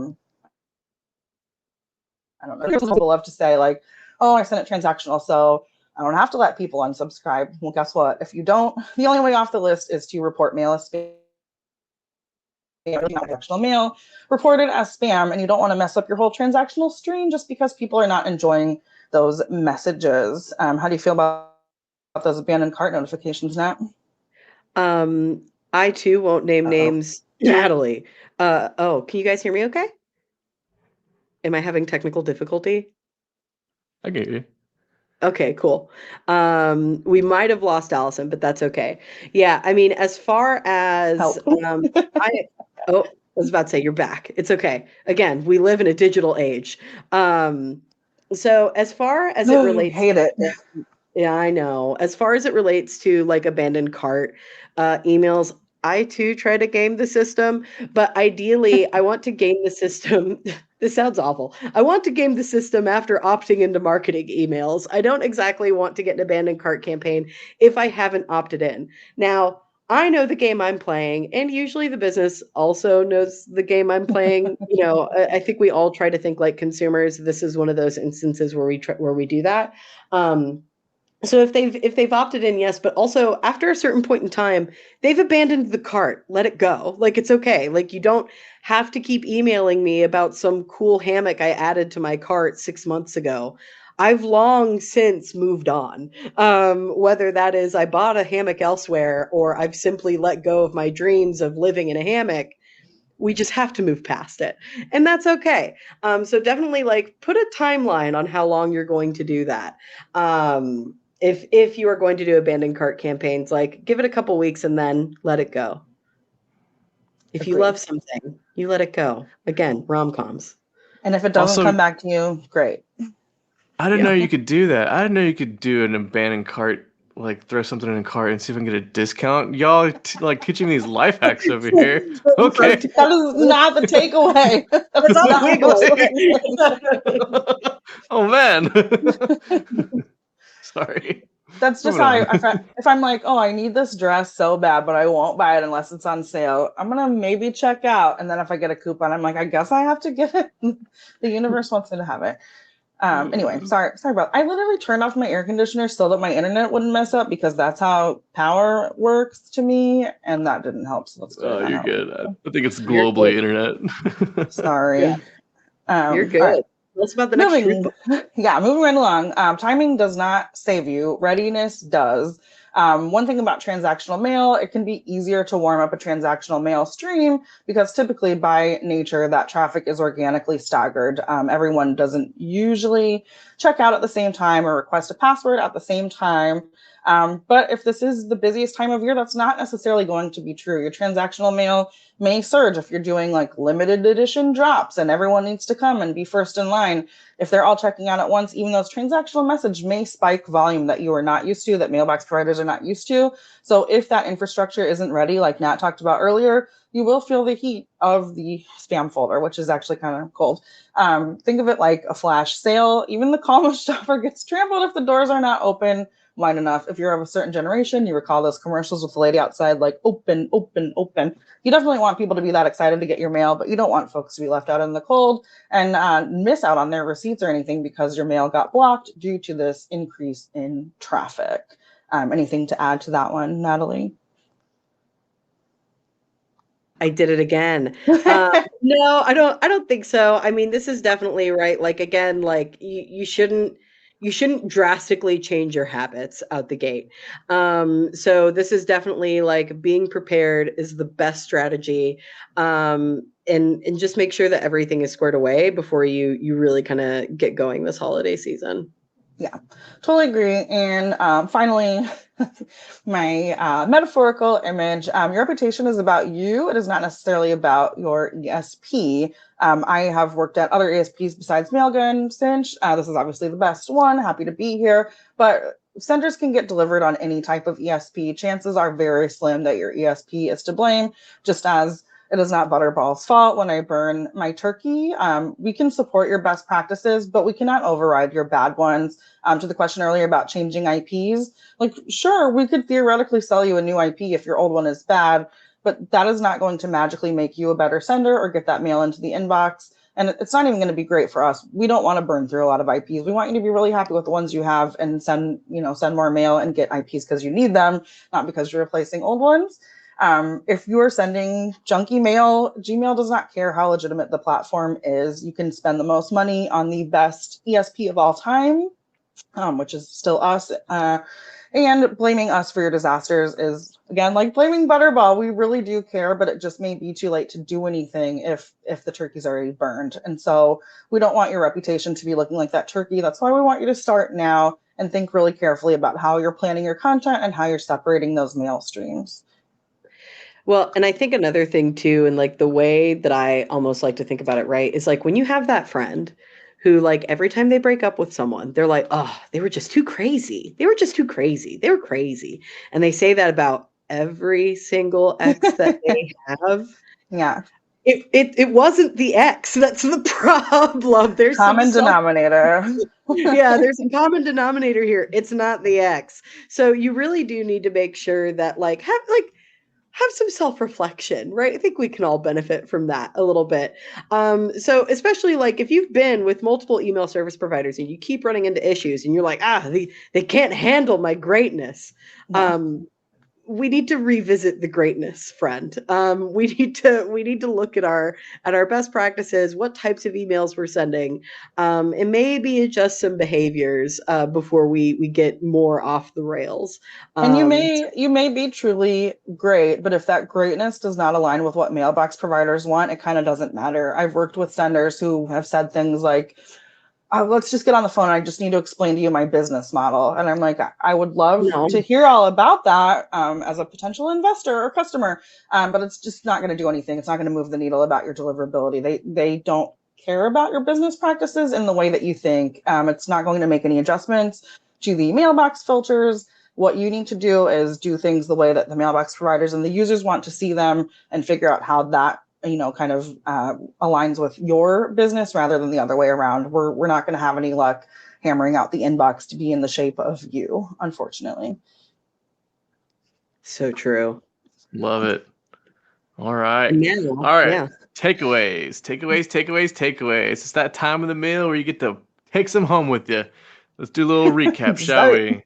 don't know, people love to say like, oh, I sent it transactional, so I don't have to let people unsubscribe. Well, guess what? If you don't, the only way off the list is to report mail as spam. Transactional mail reported as spam, and you don't want to mess up your whole transactional stream just because people are not enjoying those messages. How do you feel about those abandoned cart notifications, Nat? I too won't name names. Natalie. Can you guys hear me okay? Am I having technical difficulty? I get you. Okay, cool. We might have lost Allison, but that's okay. Yeah, I mean, as far as Oh, I was about to say, you're back. It's okay. Again, we live in a digital age. So as far as it I relates, hate it. yeah, I know. As far as it relates to like abandoned cart emails, I too try to game the system, but ideally, I want to game the system. This sounds awful. I want to game the system after opting into marketing emails. I don't exactly want to get an abandoned cart campaign if I haven't opted in. Now, I know the game I'm playing, and usually the business also knows the game I'm playing. I think we all try to think like consumers. This is one of those instances where we do that. Um, so if they've opted in, yes, but also after a certain point in time, they've abandoned the cart. Let it go. Like it's okay. Like you don't have to keep emailing me about some cool hammock I added to my cart 6 months ago. I've long since moved on. Whether that is I bought a hammock elsewhere or I've simply let go of my dreams of living in a hammock, we just have to move past it, and that's okay. So definitely like put a timeline on how long you're going to do that. If you are going to do abandoned cart campaigns, like give it a couple weeks and then let it go. If you Agreed. love something, you let it go. Again, rom-coms. And if it doesn't Also, come back to you, great. I didn't Yeah. know you could do that. I didn't know you could do an abandoned cart, like throw something in a cart and see if I can get a discount. Y'all like teaching these life hacks over here. Okay. That is not the takeaway. That's not the takeaway. Oh man. Sorry. That's just Moving how on. if I'm like, oh, I need this dress so bad, but I won't buy it unless it's on sale. I'm gonna maybe check out, and then if I get a coupon, I'm like, I guess I have to get it. The universe wants me to have it. Anyway, sorry about. I literally turned off my air conditioner so that my internet wouldn't mess up because that's how power works to me, and that didn't help. So that's good. Oh, you're good. I think it's You're globally good. internet. Sorry. Yeah. You're good. All right. Tell us about the next truth Moving right along. Timing does not save you. Readiness does. One thing about transactional mail, it can be easier to warm up a transactional mail stream because typically by nature that traffic is organically staggered. Everyone doesn't usually check out at the same time or request a password at the same time. But if this is the busiest time of year, that's not necessarily going to be true. Your transactional mail may surge if you're doing like limited edition drops and everyone needs to come and be first in line. If they're all checking out at once, even those transactional message may spike volume that you are not used to, that mailbox providers are not used to. So if that infrastructure isn't ready, like Nat talked about earlier, you will feel the heat of the spam folder, which is actually kind of cold. Think of it like a flash sale. Even the calmest shopper gets trampled if the doors are not open wide enough. If you're of a certain generation, you recall those commercials with the lady outside, like open, open, open. You definitely want people to be that excited to get your mail, but you don't want folks to be left out in the cold and miss out on their receipts or anything because your mail got blocked due to this increase in traffic. Anything to add to that one, Natalie? I did it again. No, I don't think so. I mean, this is definitely right. Like again, like you shouldn't drastically change your habits out the gate. So this is definitely like being prepared is the best strategy. And just make sure that everything is squared away before you really kind of get going this holiday season. Yeah, totally agree. And finally, my metaphorical image, your reputation is about you. It is not necessarily about your ESP. I have worked at other ESPs besides Mailgun since. This is obviously the best one. Happy to be here. But senders can get delivered on any type of ESP. Chances are very slim that your ESP is to blame, just as it is not Butterball's fault when I burn my turkey. We can support your best practices, but we cannot override your bad ones. To the question earlier about changing IPs, like, sure, we could theoretically sell you a new IP if your old one is bad, but that is not going to magically make you a better sender or get that mail into the inbox. And it's not even going to be great for us. We don't want to burn through a lot of IPs. We want you to be really happy with the ones you have and send more mail and get IPs because you need them, not because you're replacing old ones. If you're sending junky mail, Gmail does not care how legitimate the platform is. You can spend the most money on the best ESP of all time, which is still us. And blaming us for your disasters is, again, like blaming Butterball. We really do care, but it just may be too late to do anything if the turkey's already burned. And so we don't want your reputation to be looking like that turkey. That's why we want you to start now and think really carefully about how you're planning your content and how you're separating those mail streams. Well, and I think another thing too, and like the way that I almost like to think about it, right, is like when you have that friend who, like, every time they break up with someone, they're like, oh, they were just too crazy. They were just too crazy. They were crazy. And they say that about every single ex that they have. Yeah. It wasn't the ex. That's the problem. There's some Common denominator. yeah, there's a common denominator here. It's not the ex. So you really do need to make sure that have some self-reflection, right? I think we can all benefit from that a little bit. So especially like if you've been with multiple email service providers and you keep running into issues and you're like, they can't handle my greatness. Yeah. We need to revisit the greatness, friend. We need to look at our best practices, what types of emails we're sending, and maybe adjust some behaviors before we get more off the rails. And you may be truly great, but if that greatness does not align with what mailbox providers want, it kind of doesn't matter. I've worked with senders who have said things like, let's just get on the phone. I just need to explain to you my business model. And I'm like, I would love No. to hear all about that as a potential investor or customer, but it's just not going to do anything. It's not going to move the needle about your deliverability. They don't care about your business practices in the way that you think. It's not going to make any adjustments to the mailbox filters. What you need to do is do things the way that the mailbox providers and the users want to see them and figure out how that kind of aligns with your business rather than the other way around. We're not going to have any luck hammering out the inbox to be in the shape of you, unfortunately. So true. Love it. All right. Yeah. All right. Yeah. Takeaways. It's that time of the meal where you get to take some home with you. Let's do a little recap, shall we?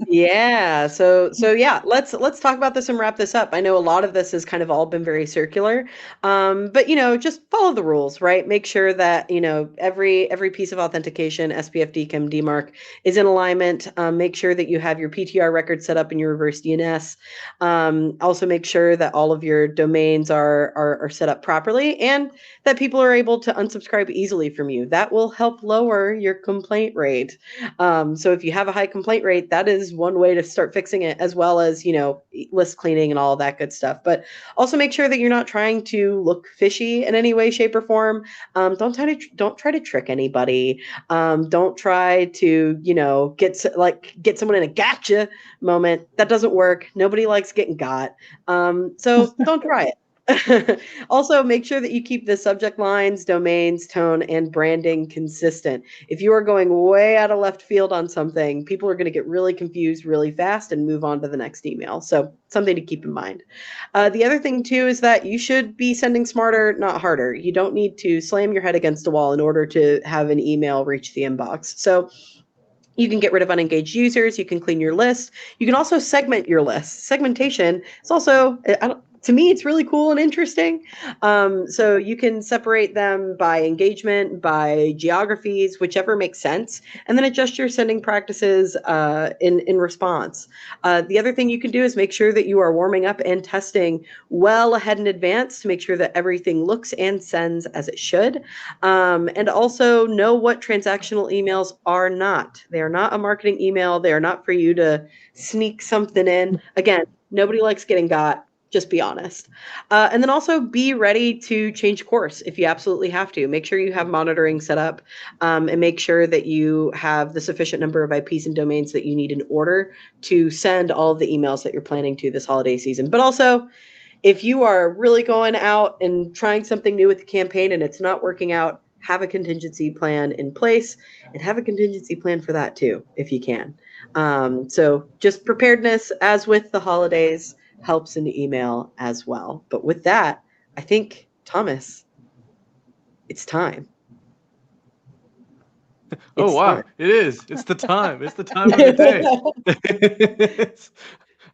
Yeah. So yeah, let's talk about this and wrap this up. I know a lot of this has kind of all been very circular. But just follow the rules, right? Make sure that, every piece of authentication, SPF, DKIM, DMARC is in alignment. Make sure that you have your PTR record set up in your reverse DNS. Also make sure that all of your domains are set up properly and that people are able to unsubscribe easily from you. That will help lower your complaint rate. So if you have a high complaint rate, that is one way to start fixing it, as well as, list cleaning and all that good stuff. But also make sure that you're not trying to look fishy in any way, shape, or form. Don't try to trick anybody. Don't try to, get someone in a gotcha moment. That doesn't work. Nobody likes getting got. So don't try it. Also, make sure that you keep the subject lines, domains, tone, and branding consistent. If you are going way out of left field on something, people are going to get really confused really fast and move on to the next email. So something to keep in mind. The other thing too is that you should be sending smarter, not harder. You don't need to slam your head against a wall in order to have an email reach the inbox. So you can get rid of unengaged users. You can clean your list. You can also segment your list. Segmentation is also, to me, it's really cool and interesting. So you can separate them by engagement, by geographies, whichever makes sense, and then adjust your sending practices in response. The other thing you can do is make sure that you are warming up and testing well ahead in advance to make sure that everything looks and sends as it should. And also know what transactional emails are not. They are not a marketing email. They are not for you to sneak something in. Again, nobody likes getting got. Just be honest. And then also be ready to change course if you absolutely have to. Make sure you have monitoring set up and make sure that you have the sufficient number of IPs and domains that you need in order to send all of the emails that you're planning to this holiday season. But also, if you are really going out and trying something new with the campaign and it's not working out, have a contingency plan in place and have a contingency plan for that too, if you can. So just preparedness, as with the holidays, helps in email as well. But with that, I think, Thomas, it's time. Oh, wow. Time. It is. It's the time. It's the time of the day.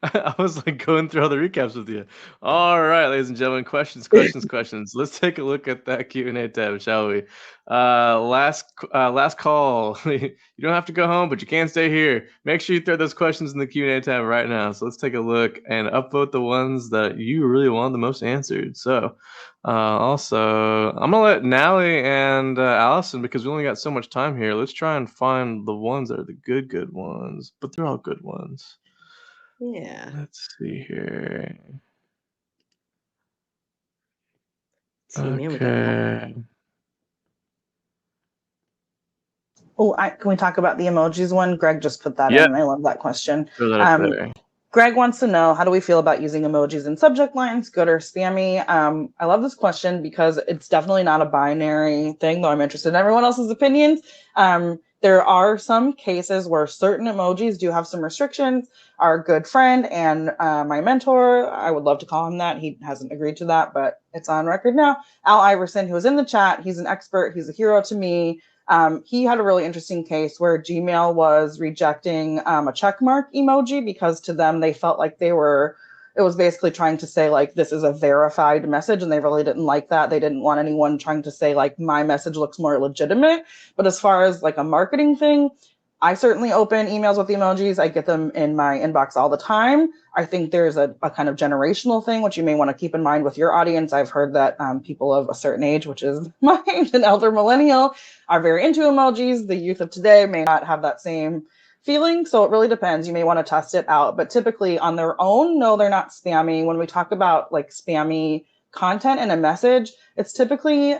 I was like going through all the recaps with you. All right, ladies and gentlemen, questions. Let's take a look at that Q&A tab, shall we? Last call. You don't have to go home, but you can stay here. Make sure you throw those questions in the Q&A tab right now. So let's take a look and upvote the ones that you really want the most answered. So also, I'm gonna let Nally and Allison, because we only got so much time here. Let's try and find the ones that are the good ones, but they're all good ones. Yeah. Let's see here. See, man, we got Okay. Oh, can we talk about the emojis one? Greg just put that Yeah. in. I love that question. Throw that up there. Greg wants to know, how do we feel about using emojis in subject lines, good or spammy? I love this question because it's definitely not a binary thing, though I'm interested in everyone else's opinions. There are some cases where certain emojis do have some restrictions. Our good friend and my mentor, I would love to call him that. He hasn't agreed to that, but it's on record now. Al Iverson, who is in the chat, he's an expert. He's a hero to me. He had a really interesting case where Gmail was rejecting a checkmark emoji because to them, they felt like it was basically trying to say like, this is a verified message, and they really didn't like that. They didn't want anyone trying to say like, my message looks more legitimate. But as far as like a marketing thing, I certainly open emails with the emojis. I get them in my inbox all the time. I think there's a kind of generational thing, which you may want to keep in mind with your audience. I've heard that people of a certain age, which is my age, an elder millennial, are very into emojis. The youth of today may not have that same feeling. So it really depends. You may want to test it out. But typically on their own, no, they're not spammy. When we talk about like spammy content in a message, it's typically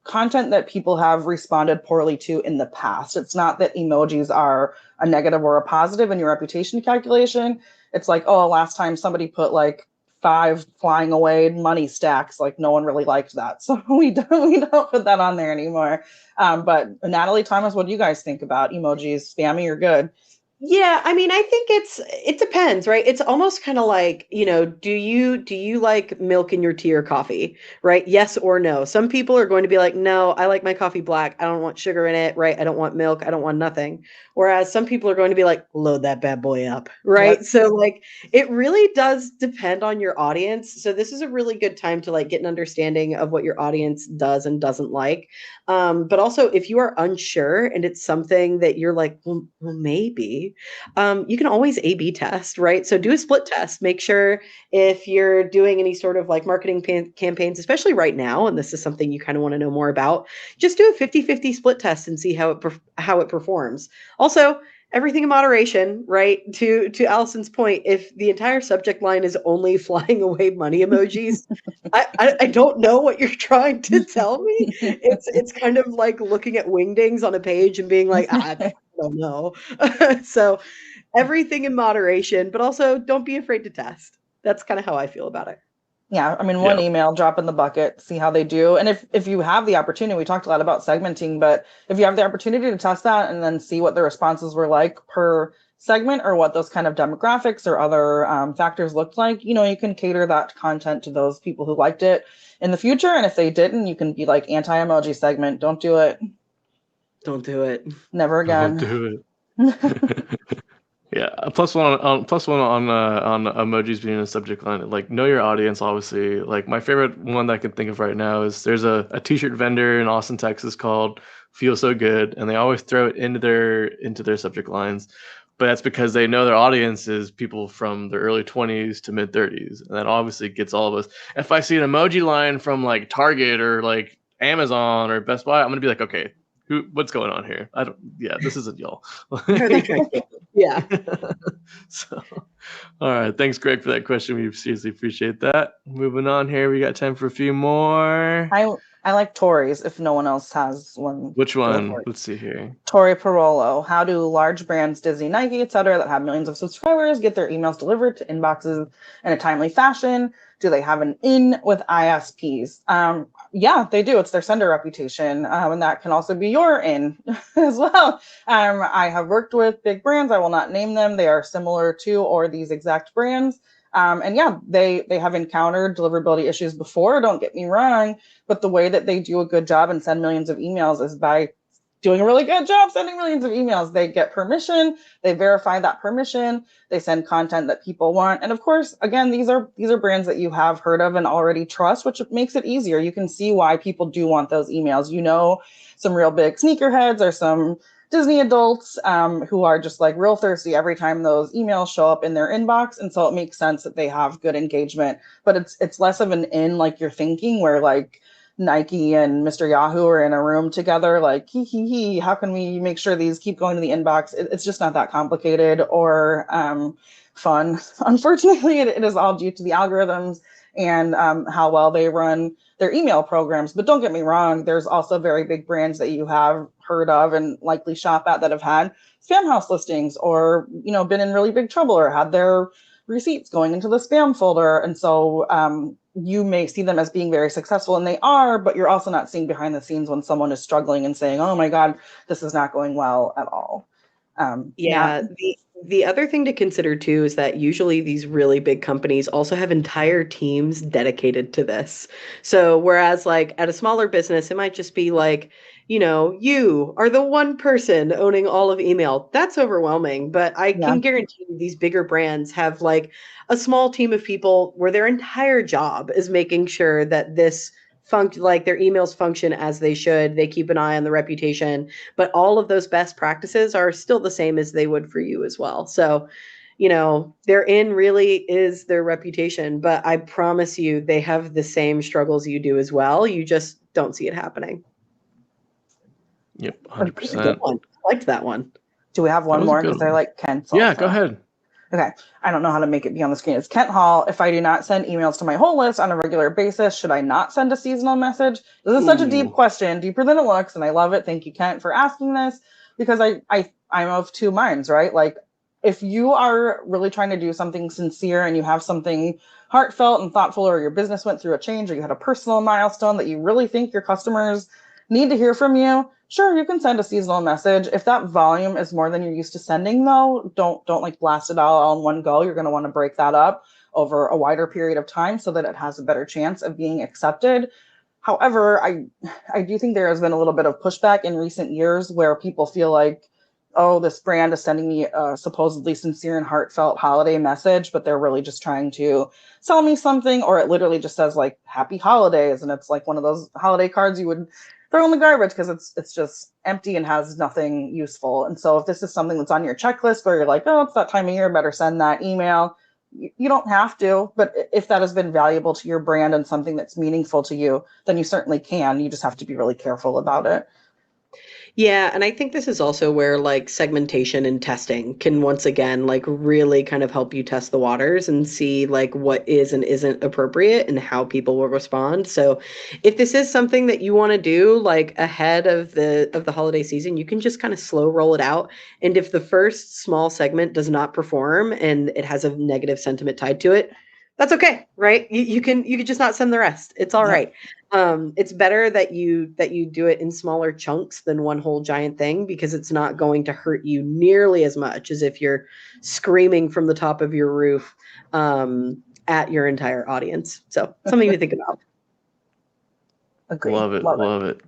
content that people have responded poorly to in the past. It's not that emojis are a negative or a positive in your reputation calculation. It's like, oh, last time somebody put like 5 flying away money stacks, like no one really liked that. So we don't put that on there anymore. But Natalie, Thomas, what do you guys think about emojis? Spammy or good? Yeah, I mean, I think it depends, right? It's almost kind of like, do you like milk in your tea or coffee, right? Yes or no. Some people are going to be like, no, I like my coffee black. I don't want sugar in it, right? I don't want milk. I don't want nothing. Whereas some people are going to be like, load that bad boy up, right? Yep. So like it really does depend on your audience. So this is a really good time to like get an understanding of what your audience does and doesn't like. But also if you are unsure and it's something that you're like, well maybe, you can always A/B test, right? So do a split test. Make sure if you're doing any sort of like marketing campaigns, especially right now, and this is something you kind of want to know more about, just do a 50-50 split test and see how it performs. Also, everything in moderation, right? To Allison's point, if the entire subject line is only flying away money emojis, I don't know what you're trying to tell me. It's kind of like looking at wingdings on a page and being like, I don't know. So everything in moderation, but also don't be afraid to test. That's kind of how I feel about it. Yeah, I mean, one email, drop in the bucket, see how they do. And if you have the opportunity, we talked a lot about segmenting, but if you have the opportunity to test that and then see what the responses were like per segment or what those kind of demographics or other factors looked like, you can cater that content to those people who liked it in the future. And if they didn't, you can be like anti-emoji segment. Don't do it. Don't do it. Never again. Don't do it. Yeah, plus one on emojis being a subject line. Like, know your audience, obviously. Like, my favorite one that I can think of right now is there's a t-shirt vendor in Austin, Texas called Feel So Good, and they always throw it into their subject lines. But that's because they know their audience is people from the early 20s to mid 30s, and that obviously gets all of us. If I see an emoji line from like Target or like Amazon or Best Buy, I'm gonna be like, okay, what's going on here? This isn't y'all. Yeah. So, all right. Thanks, Greg, for that question. We seriously appreciate that. Moving on here, we got time for a few more. I like Tori's if no one else has one. Which one? Let's see here. Tori Parolo. How do large brands, Disney, Nike, etc., that have millions of subscribers get their emails delivered to inboxes in a timely fashion? Do they have an in with ISPs? Yeah, they do. It's their sender reputation. And that can also be your in as well. I have worked with big brands. I will not name them. They are similar to or these exact brands. And yeah, they have encountered deliverability issues before, don't get me wrong, but the way that they do a good job and send millions of emails is by doing a really good job sending millions of emails. They get permission, they verify that permission, they send content that people want. And of course, again, these are brands that you have heard of and already trust, which makes it easier. You can see why people do want those emails. Some real big sneakerheads or some Disney adults who are just like real thirsty every time those emails show up in their inbox. And so it makes sense that they have good engagement, but it's less of an in like you're thinking where like Nike and Mr. Yahoo are in a room together, like, how can we make sure these keep going to the inbox? It's just not that complicated or fun. Unfortunately, it is all due to the algorithms and how well they run their email programs. But don't get me wrong, there's also very big brands that you have heard of and likely shop at that have had spam house listings, or been in really big trouble, or had their receipts going into the spam folder. And so you may see them as being very successful, and they are, but you're also not seeing behind the scenes when someone is struggling and saying, oh my God, this is not going well at all. Yeah, the other thing to consider too is that usually these really big companies also have entire teams dedicated to this. So whereas like at a smaller business, it might just be like, you are the one person owning all of email. That's overwhelming, but I can guarantee you these bigger brands have like a small team of people where their entire job is making sure that this like their emails function as they should. They keep an eye on the reputation, but all of those best practices are still the same as they would for you as well. So, their in really is their reputation, but I promise you they have the same struggles you do as well. You just don't see it happening. Yep, 100%. I liked that one. Do we have one more? Because they're like Kent's. Yeah, also. Go ahead. Okay. I don't know how to make it be on the screen. It's Kent Hall. If I do not send emails to my whole list on a regular basis, should I not send a seasonal message? This is such a deep question, deeper than it looks, and I love it. Thank you, Kent, for asking this, because I'm of two minds, right? Like, if you are really trying to do something sincere and you have something heartfelt and thoughtful, or your business went through a change, or you had a personal milestone that you really think your customers need to hear from you, sure, you can send a seasonal message. If that volume is more than you're used to sending, though, don't like blast it all in one go. You're going to want to break that up over a wider period of time so that it has a better chance of being accepted. However, I do think there has been a little bit of pushback in recent years where people feel like, oh, this brand is sending me a supposedly sincere and heartfelt holiday message, but they're really just trying to sell me something, or it literally just says like happy holidays, and it's like one of those holiday cards you would throw in the garbage because it's just empty and has nothing useful. And so if this is something that's on your checklist where you're like, oh, it's that time of year, better send that email, you don't have to. But if that has been valuable to your brand and something that's meaningful to you, then you certainly can. You just have to be really careful about it. Yeah, and I think this is also where like segmentation and testing can once again like really kind of help you test the waters and see like what is and isn't appropriate and how people will respond. So if this is something that you want to do like ahead of the holiday season, you can just kind of slow roll it out. And if the first small segment does not perform and it has a negative sentiment tied to it, that's okay, right? You can just not send the rest. It's all right. It's better that you do it in smaller chunks than one whole giant thing, because it's not going to hurt you nearly as much as if you're screaming from the top of your roof at your entire audience. So something to think about. Agreed. Love it.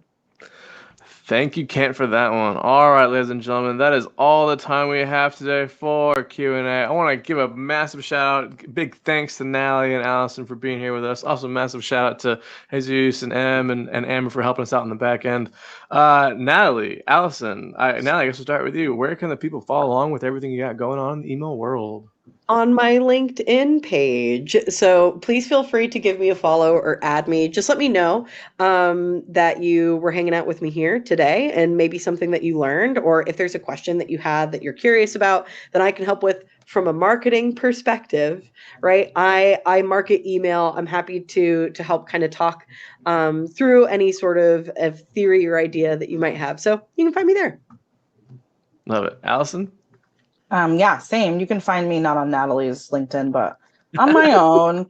Thank you, Kent, for that one. All right, ladies and gentlemen, that is all the time we have today for Q&A. I want to give a massive shout out, big thanks to Natalie and Allison for being here with us. Also, massive shout out to Jesus and Em and Amber for helping us out in the back end. Natalie, Allison, Natalie, I guess we'll start with you. Where can the people follow along with everything you got going on in the email world? On my LinkedIn page. So please feel free to give me a follow or add me. Just let me know that you were hanging out with me here today and maybe something that you learned, or if there's a question that you had that you're curious about that I can help with from a marketing perspective, right? I market email. I'm happy to help kind of talk through any sort of theory or idea that you might have. So you can find me there. Love it. Allison? Yeah, same. You can find me not on Natalie's LinkedIn, but on my own.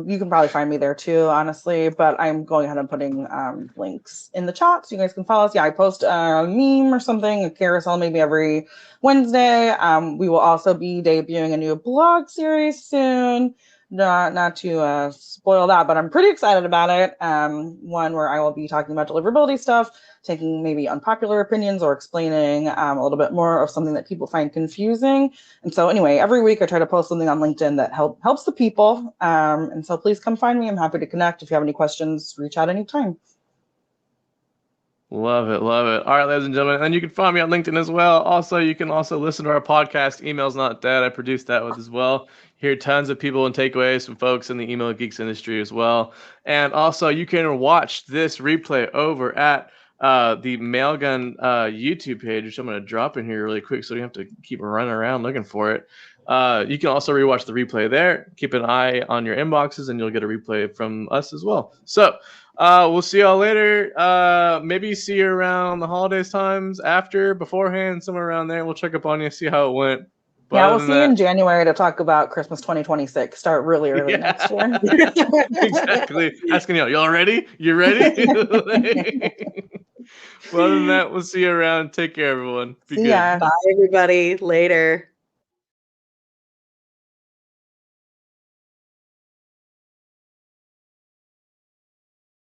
You can probably find me there too, honestly, but I'm going ahead and putting links in the chat so you guys can follow us. Yeah, I post a meme or something, a carousel maybe every Wednesday. We will also be debuting a new blog series soon. Not to spoil that, but I'm pretty excited about it. One where I will be talking about deliverability stuff, taking maybe unpopular opinions or explaining a little bit more of something that people find confusing. And so anyway, every week I try to post something on LinkedIn that helps the people. And so please come find me. I'm happy to connect. If you have any questions, reach out anytime. Love it. All right, ladies and gentlemen, and you can find me on LinkedIn as well. Also, you can also listen to our podcast, Email's Not Dead. I produce that with as well. Hear tons of people and takeaways from folks in the email geeks industry as well. And also, you can watch this replay over at the Mailgun YouTube page, which I'm going to drop in here really quick so you have to keep running around looking for it. You can also rewatch the replay there. Keep an eye on your inboxes and you'll get a replay from us as well. So we'll see y'all later. Maybe see you around the holidays times, after, beforehand, somewhere around there. We'll check up on you, see how it went. But yeah, we'll see you in January to talk about Christmas 2026. Start really early next year. Exactly. Asking y'all ready? You ready? Well, other than that, we'll see you around. Take care, everyone. Be See good. ya. Bye, everybody. Later.